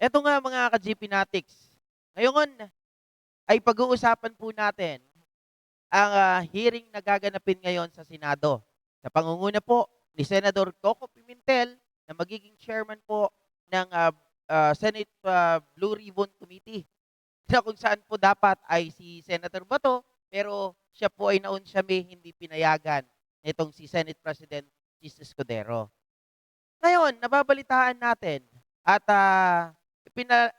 Eto nga mga ka-GP Natics, ngayon ay pag-uusapan po natin ang, hearing na gaganapin ngayon sa Senado. Sa pangunguna po ni Senador Coco Pimentel na magiging chairman po ng, Senate, Blue Ribbon Committee na kung saan po dapat ay si Senator Bato, pero siya po ay naunsiyami hindi pinayagan nitong si Senate President Chis Escudero. Ngayon, nababalitaan natin at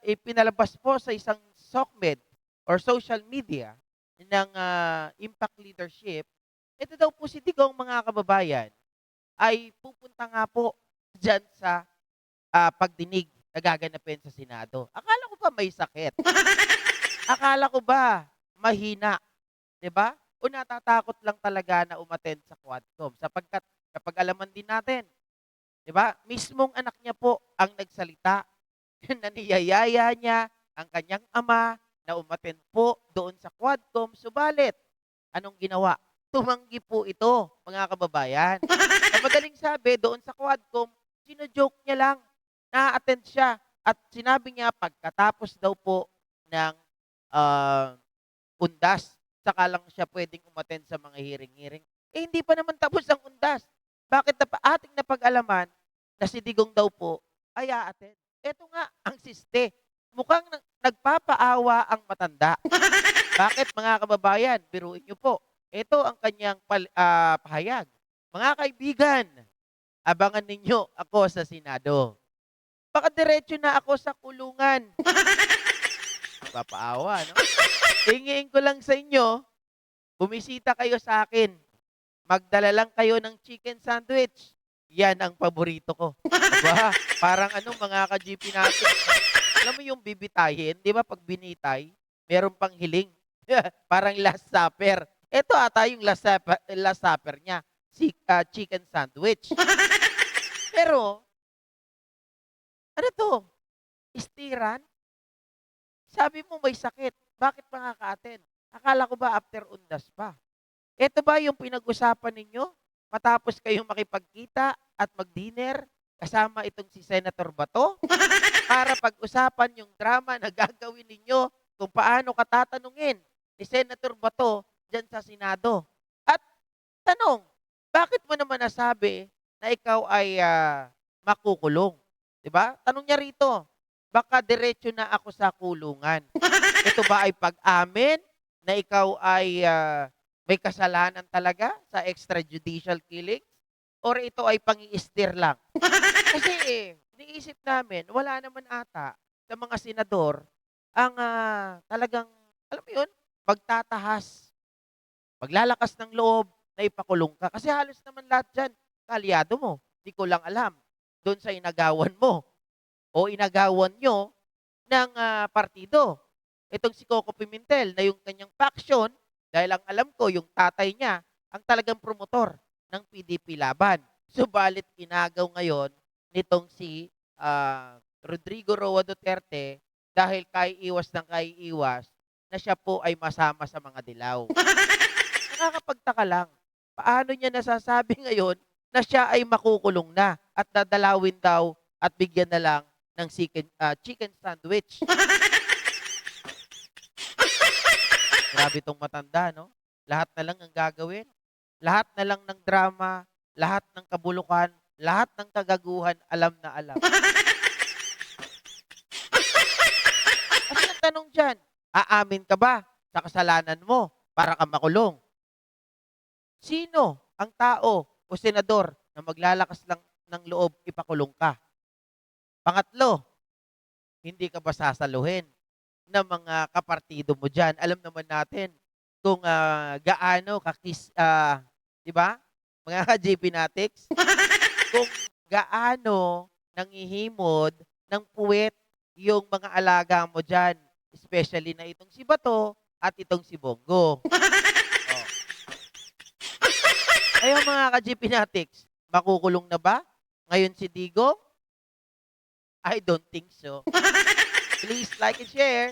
ipinalabas po sa isang SOCMED or social media ng Impact Leadership, ito daw po si Digong mga kababayan ay pupunta nga po dyan sa pagdinig na gaganapin sa Senado. Akala ko ba may sakit? Akala ko ba mahina? 'Di ba? O natatakot lang talaga na umattend sa Quadcom sapagkat kapag alaman din natin, 'di ba? Mismong anak niya po ang nagsalita na niyayaya niya ang kanyang ama na umattend po doon sa Quadcom. Subalit, anong ginawa? Tumanggi po ito, mga kababayan. Sa madaling sabi, doon sa Quadcom, sino-joke niya lang, na-attend siya. At sinabi niya, pagkatapos daw po ng undas, saka lang siya pwedeng umattend sa mga hearing-hearing. Eh, hindi pa naman tapos ang undas. Bakit ating napag-alaman na si Digong daw po ay a-attend? Eto nga ang siste. Mukhang nagpapaawa ang matanda. Bakit mga kababayan? Biruin niyo po. Ito ang kanyang pahayag. Mga kaibigan, abangan ninyo ako sa Senado. Baka diretso na ako sa kulungan. Papaawa, no? Hingiin ko lang sa inyo, bumisita kayo sa akin. Magdala lang kayo ng chicken sandwich. Yan ang paborito ko. Diba? Parang mga ka-GP natin. Alam mo yung bibitayin, di ba pag binitay, meron pang hiling. Parang last supper. Ito ata yung last supper niya, si chicken sandwich. Pero, ano to? Istiran? Sabi mo may sakit. Bakit pa nakaka-attend? Akala ko ba after undas pa? Ito ba yung pinag-usapan ninyo? Matapos kayong makipagkita at mag-dinner kasama itong si Senator Bato? Para pag-usapan yung drama na gagawin ninyo kung paano katatanungin ni Senator Bato dyan sa Senado. At tanong, bakit mo naman nasabi na ikaw ay makukulong? Diba? Tanong niya rito, baka diretso na ako sa kulungan. Ito ba ay pag-amin na ikaw ay may kasalanan talaga sa extrajudicial killings? Or ito ay pang-i-steer lang? Kasi iniisip namin, wala naman ata sa mga senador ang talagang, alam mo yun, magtatahas, maglalakas ng loob na ipakulong ka. Kasi halos naman lahat dyan, kaalyado mo. Di ko lang alam. Doon sa inagawan mo o inagawan nyo ng partido. Itong si Coco Pimentel na yung kanyang faction, dahil ang alam ko, yung tatay niya, ang talagang promotor ng PDP laban. Subalit inagaw ngayon nitong si Rodrigo Roa Duterte dahil kaiiwas ng kaiiwas na siya po ay masama sa mga dilaw. Nakakapagtaka lang, paano niya nasasabi ngayon na siya ay makukulong na at dadalawin daw at bigyan na lang ng chicken sandwich. Grabe tong matanda, no? Lahat na lang ang gagawin. Lahat na lang ng drama, lahat ng kabulukan, lahat ng kagaguhan, alam na alam. Kasi ang tanong dyan, aamin ka ba sa kasalanan mo para ka makulong? Sino ang tao o senador na maglalakas lang ng loob ipakulong ka? Pangatlo, hindi ka ba sasaluhin ng mga kapartido mo dyan? Alam naman natin kung gaano kakis, 'di ba? Mga ka-JP Natics, kung gaano nanghihimod ng puwet yung mga alaga mo dyan, especially na itong si Bato at itong si Bongo. Oh. Ngayon mga ka-JP Natics, makukulong na ba ngayon si Digong? I don't think so. Please like and share.